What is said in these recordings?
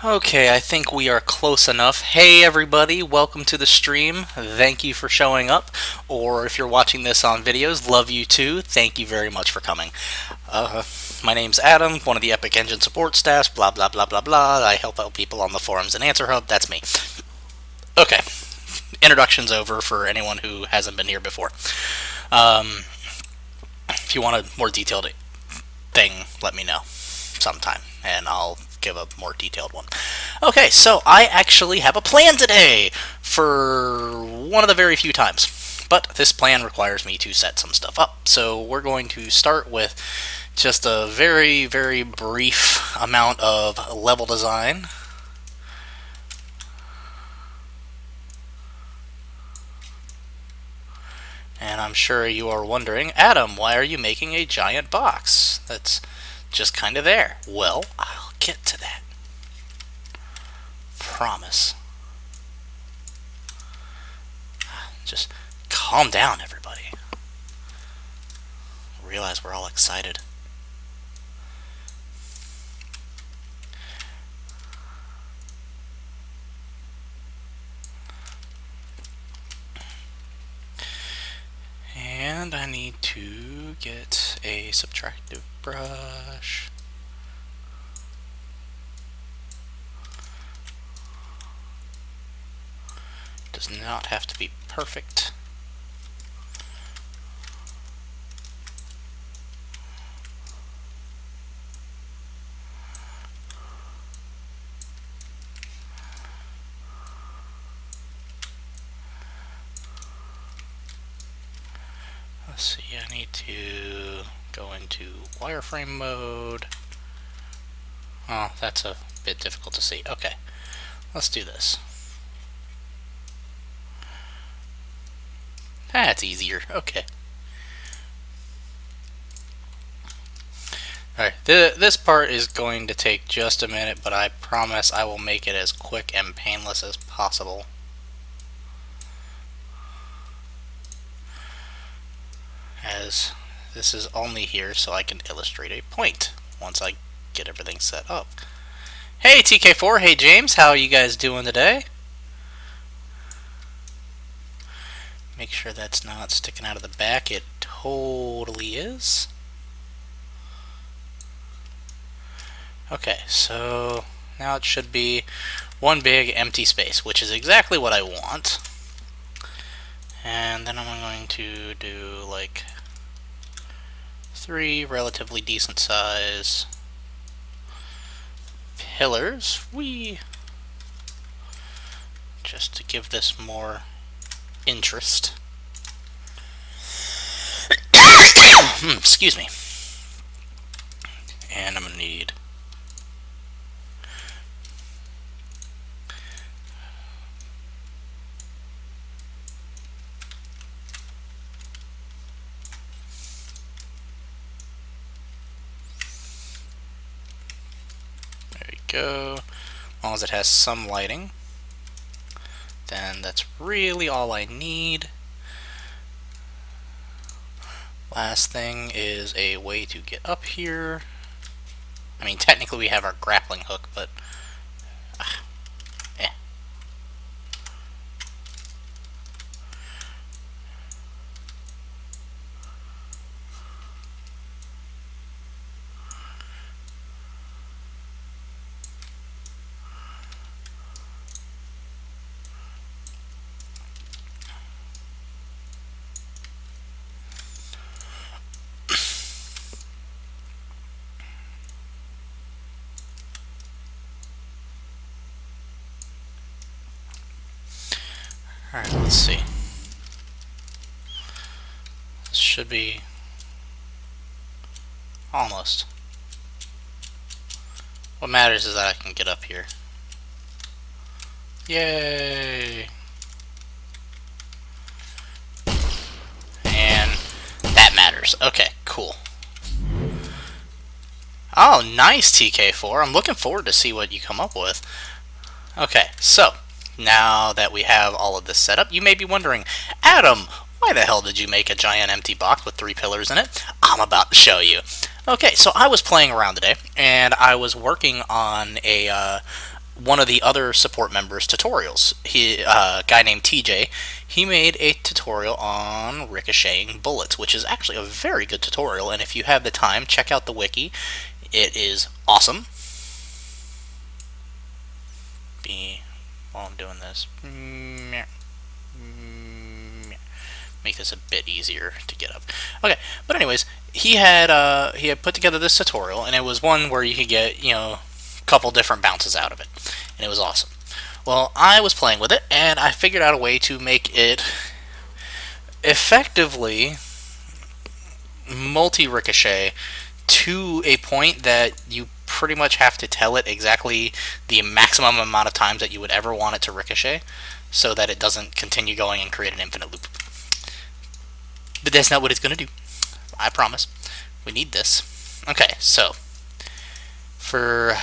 Okay, I think we are close enough. Hey everybody, welcome to the stream. Thank you for showing up. Or if you're watching this on videos, love you too. Thank you very much for coming. Uh, my name's Adam, one of the Epic Engine support staff, blah blah blah blah blah. I help out people on the forums and Answer Hub. That's me. Okay, introduction's over for anyone who hasn't been here before. Um, if you want a more detailed thing, let me know sometime, and I'll give a more detailed one. Okay, so I actually have a plan today for one of the very few times. But this plan requires me to set some stuff up. So we're going to start with just a very, very brief amount of level design. And I'm sure you are wondering, Adam, why are you making a giant box that's just kind of there? Well, I'll get to that. Promise. Just calm down, everybody. Realize we're all excited. And I need to get a subtractive brush. Does not have to be perfect. Let's see, I need to go into wireframe mode. Oh, that's a bit difficult to see. Okay, let's do this. That's easier. Okay. Alright, this part is going to take just a minute, but I promise I will make it as quick and painless as possible. As this is only here so I can illustrate a point once I get everything set up. Hey TK4, hey James, how are you guys doing today? Make sure that's not sticking out of the back. It totally is. Okay, so now it should be one big empty space, which is exactly what I want. And then I'm going to do like 3 relatively decent size pillars. Just to give this more interest. Excuse me. And I'm gonna need go. As long as it has some lighting, then that's really all I need. Last thing is a way to get up here. I mean, technically we have our grappling hook, but alright, let's see. This should be almost. What matters is that I can get up here. Yay! And that matters. Okay, cool. Oh, nice TK4. I'm looking forward to see what you come up with. Okay, so now that we have all of this set up, you may be wondering, Adam, why the hell did you make a giant empty box with 3 pillars in it? I'm about to show you. Okay, so I was playing around today, and I was working on a one of the other support members' tutorials. A guy named TJ, he made a tutorial on ricocheting bullets, which is actually a very good tutorial, and if you have the time, check out the wiki. It is awesome. While I'm doing this, make this a bit easier to get up. Okay, but anyways, he had put together this tutorial, and it was one where you could get, you know, a couple different bounces out of it, and it was awesome. Well, I was playing with it, and I figured out a way to make it effectively multi-ricochet to a point that you pretty much have to tell it exactly the maximum amount of times that you would ever want it to ricochet, so that it doesn't continue going and create an infinite loop. But that's not what it's going to do. I promise. We need this. Okay, so for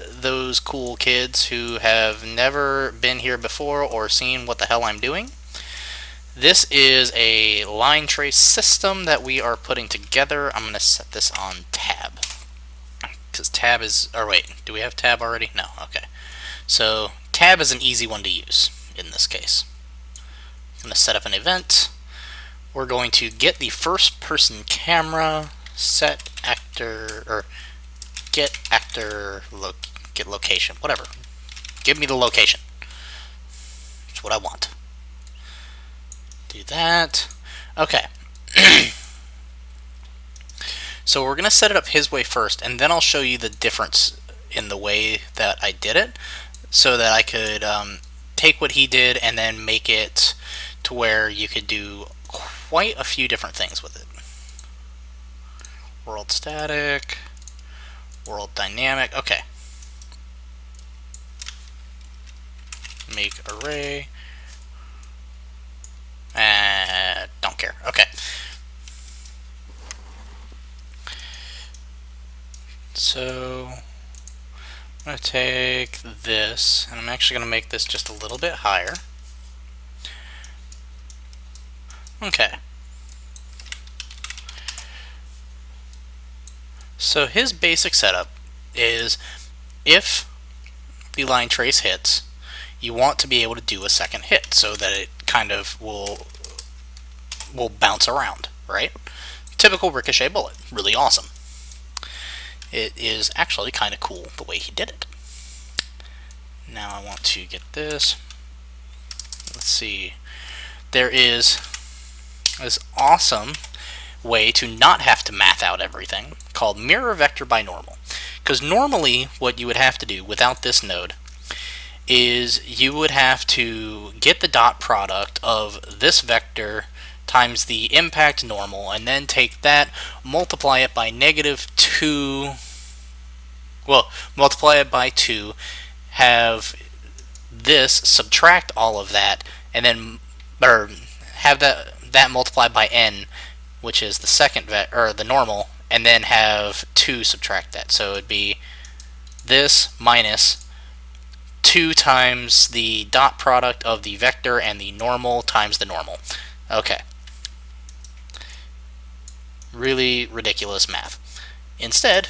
those cool kids who have never been here before or seen what the hell I'm doing, this is a line trace system that we are putting together. I'm going to set this on tab, because tab is, or wait, do we have tab already? No, okay. So tab is an easy one to use in this case. I'm going to set up an event. We're going to get the first person camera, set actor, or get actor, get location, whatever. Give me the location. That's what I want. Do that. Okay. So we're going to set it up his way first, and then I'll show you the difference in the way that I did it, so that I could take what he did and then make it to where you could do quite a few different things with it. World static, world dynamic, okay. Make array. Don't care, okay. So I'm going to take this, and I'm actually going to make this just a little bit higher. Okay. So his basic setup is, if the line trace hits, you want to be able to do a second hit so that it kind of will bounce around, right? Typical ricochet bullet, really awesome. It is actually kind of cool the way he did it. Now I want to get this. Let's see. There is this awesome way to not have to math out everything called mirror vector by normal. Because normally what you would have to do without this node is you would have to get the dot product of this vector times the impact normal, and then take that, multiply it by -2, well, multiply it by 2, have this subtract all of that, and then, or have that multiplied by n, which is the second or the normal, and then have 2 subtract that. So it'd be this minus 2 times the dot product of the vector and the normal times the normal. Okay. Really ridiculous math. Instead,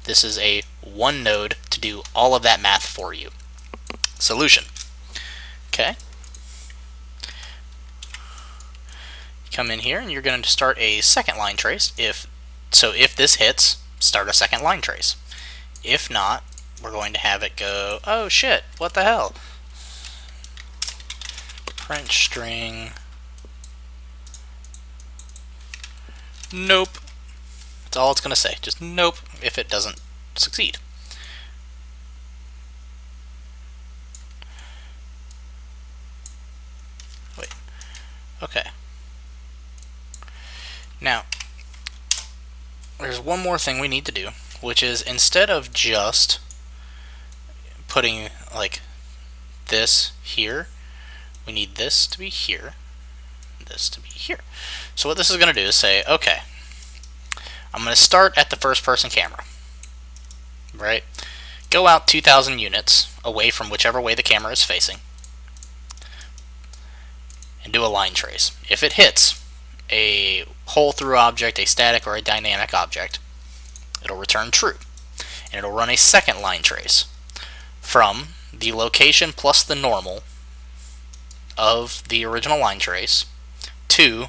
this is a one node to do all of that math for you. Solution. Okay. Come in here and you're going to start a second line trace. If this hits, start a second line trace. If not, we're going to have it go, oh shit, what the hell? Print string. Nope. That's all it's going to say. Just nope if it doesn't succeed. Wait. Okay. Now, there's one more thing we need to do, which is instead of just putting like this here, we need this to be here, this to be here. So what this is going to do is say, okay, I'm going to start at the first person camera, right? Go out 2,000 units away from whichever way the camera is facing, and do a line trace. If it hits a hole through object, a static or a dynamic object, it'll return true, and it'll run a second line trace from the location plus the normal of the original line trace to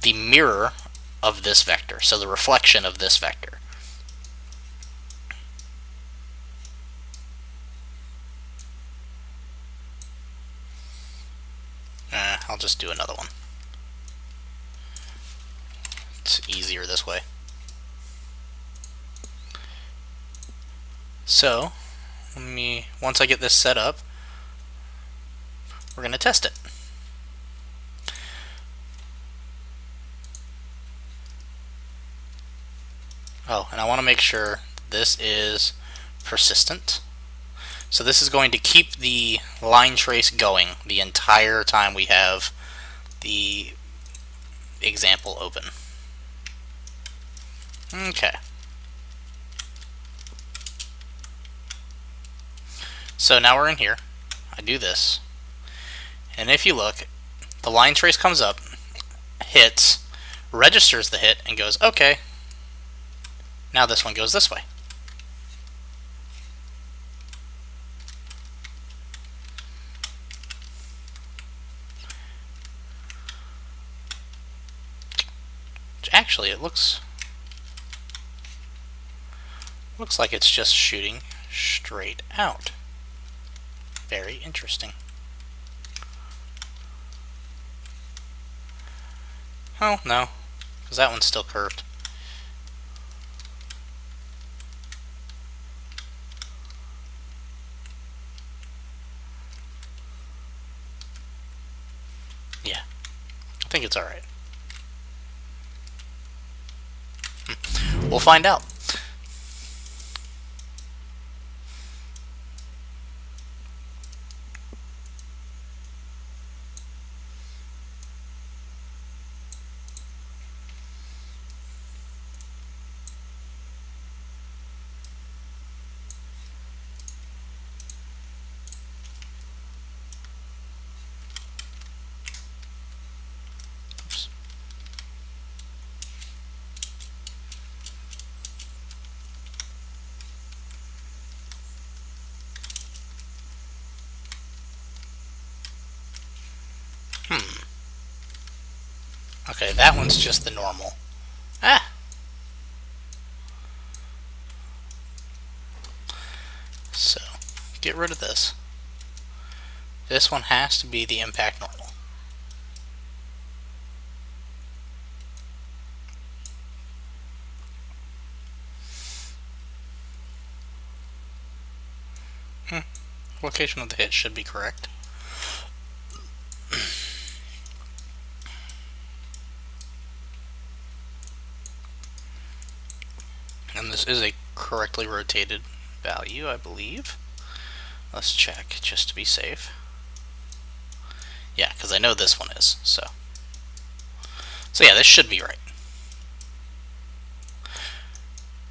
the mirror of this vector, so the reflection of this vector. I'll just do another one. It's easier this way. So, once I get this set up, we're going to test it. Oh, and I want to make sure this is persistent. So this is going to keep the line trace going the entire time we have the example open. Okay. So now we're in here. I do this. And if you look, the line trace comes up, hits, registers the hit, and goes, okay, now this one goes this way. Actually, it looks like it's just shooting straight out. Very interesting. Oh, no, because that one's still curved. Yeah, I think it's alright. We'll find out. Oops. Okay, that one's just the normal. Ah! So, get rid of this. This one has to be the impact normal. Location of the hit should be correct. And this is a correctly rotated value, I believe. Let's check just to be safe. Yeah, because I know this one is, so yeah, this should be right.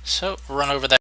So run over that